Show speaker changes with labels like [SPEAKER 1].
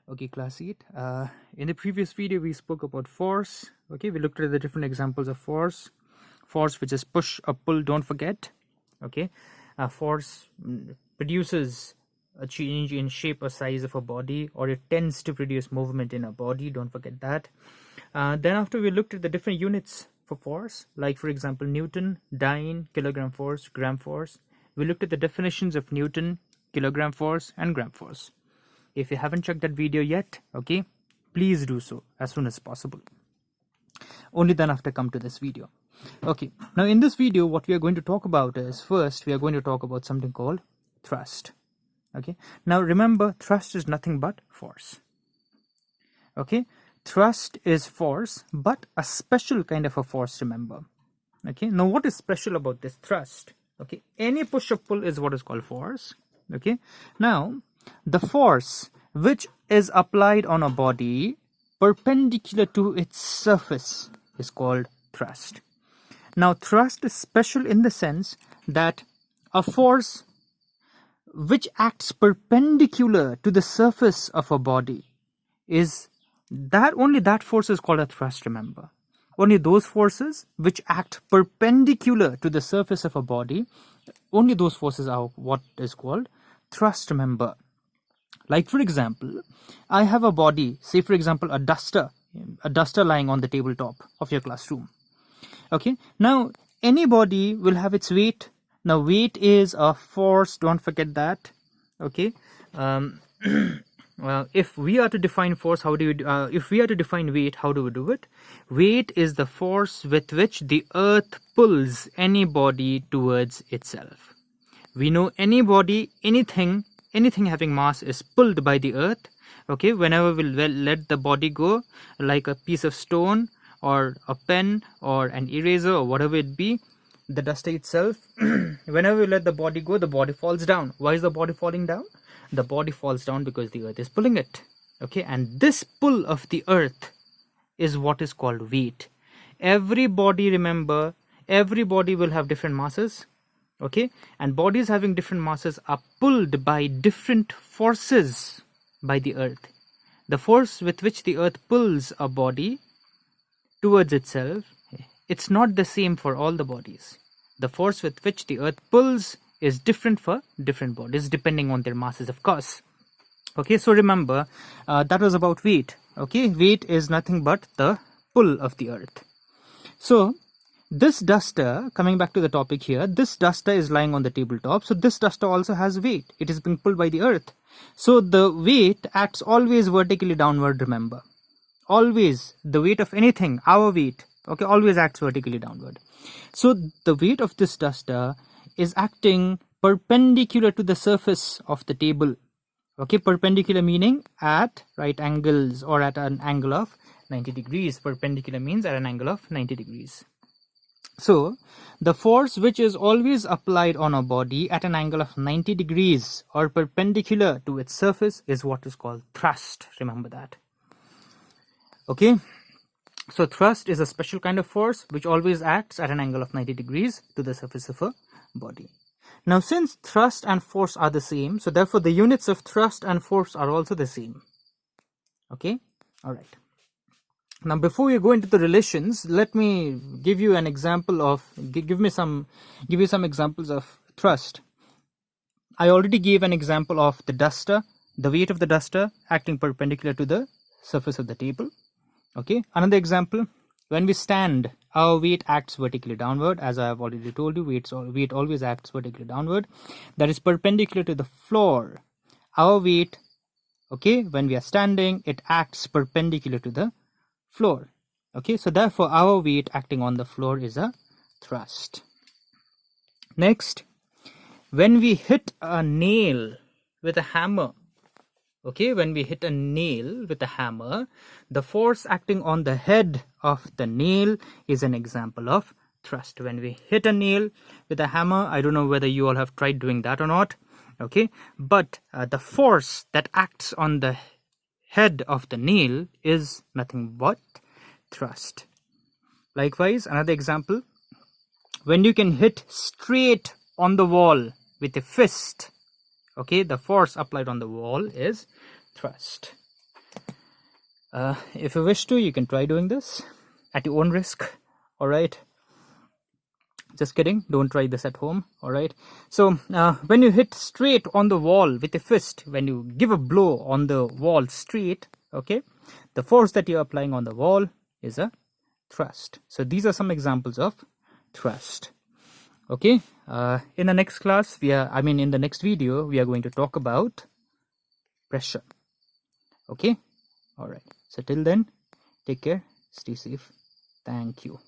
[SPEAKER 1] Okay, class 8. In the previous video, we spoke about force. Okay, we looked at the different examples of force. Force, which is push or pull, don't forget. Okay, force produces a change in shape or size of a body, or it tends to produce movement in a body. Don't forget that. Then after, we looked at the different units for force, like for example, Newton, dyne, kilogram force, gram force. We looked at the definitions of Newton, kilogram force, and gram force. If you haven't checked that video yet, okay, please do so as soon as possible. Only then after come to this video. Okay, now in this video, what we are going to talk about is, first we are going to talk about something called thrust. Okay, now remember, thrust is nothing but force. Okay, thrust is force, but a special kind of a force, remember. Okay, now what is special about this thrust? Okay, any push or pull is what is called force. Okay, now the force which is applied on a body perpendicular to its surface is called thrust. Now thrust is special in the sense that a force which acts perpendicular to the surface of a body is that only that force is called a thrust, remember. Only those forces which act perpendicular to the surface of a body, only those forces are what is called thrust, remember. Like for example, I have a body, say for example a duster lying on the tabletop of your classroom. Okay, now any body will have its weight. Now weight is a force, don't forget that. Okay, well, if we are to define force, how do we if we are to define weight, how do we do it? Weight is the force with which the earth pulls any body towards itself. We know any body, anything having mass is pulled by the earth. Okay, whenever we let the body go, like a piece of stone or a pen or an eraser or whatever it be, the duster itself, whenever we let the body go, the body falls down. Why is the body falling down? The body falls down because the earth is pulling it. Okay, and this pull of the earth is what is called weight. Every body, remember, every body will have different masses. Okay, and bodies having different masses are pulled by different forces by the earth. The force with which the earth pulls a body towards itself, it's not the same for all the bodies. The force with which the earth pulls is different for different bodies depending on their masses, of course. Okay, so remember, that was about weight. Okay, weight is nothing but the pull of the earth. So this duster, coming back to the topic here, this duster is lying on the tabletop. So this duster also has weight. It is being pulled by the earth. So the weight acts always vertically downward, remember. Always, the weight of anything, our weight, okay, always acts vertically downward. So the weight of this duster is acting perpendicular to the surface of the table. Okay, perpendicular meaning at right angles or at an angle of 90 degrees. Perpendicular means at an angle of 90 degrees. So the force which is always applied on a body at an angle of 90 degrees or perpendicular to its surface is what is called thrust. Remember that. Okay, so thrust is a special kind of force which always acts at an angle of 90 degrees to the surface of a body. Now since thrust and force are the same, so therefore the units of thrust and force are also the same. Okay, all right. Now before we go into the relations, let me give you an example of, give you some examples of thrust. I already gave an example of the duster, the weight of the duster acting perpendicular to the surface of the table. Okay, another example, when we stand, our weight acts vertically downward. As I have already told you, weight always acts vertically downward. That is perpendicular to the floor. Our weight, okay, when we are standing, it acts perpendicular to the floor. Okay, so therefore our weight acting on the floor is a thrust. Next, when we hit a nail with a hammer, okay, when we hit a nail with a hammer, the force acting on the head of the nail is an example of thrust. When we hit a nail with a hammer, I don't know whether you all have tried doing that or not, okay, but the force that acts on the head of the nail is nothing but thrust. Likewise, another example, when you can hit straight on the wall with a fist, okay, the force applied on the wall is thrust. If you wish to, you can try doing this at your own risk. All right, just kidding, don't try this at home. All right, so when you hit straight on the wall with a fist, when you give a blow on the wall straight, okay, the force that you're applying on the wall is a thrust. So these are some examples of thrust. Okay, in the next class in the next video we are going to talk about pressure. Okay, all right, so till then, take care, stay safe, thank you.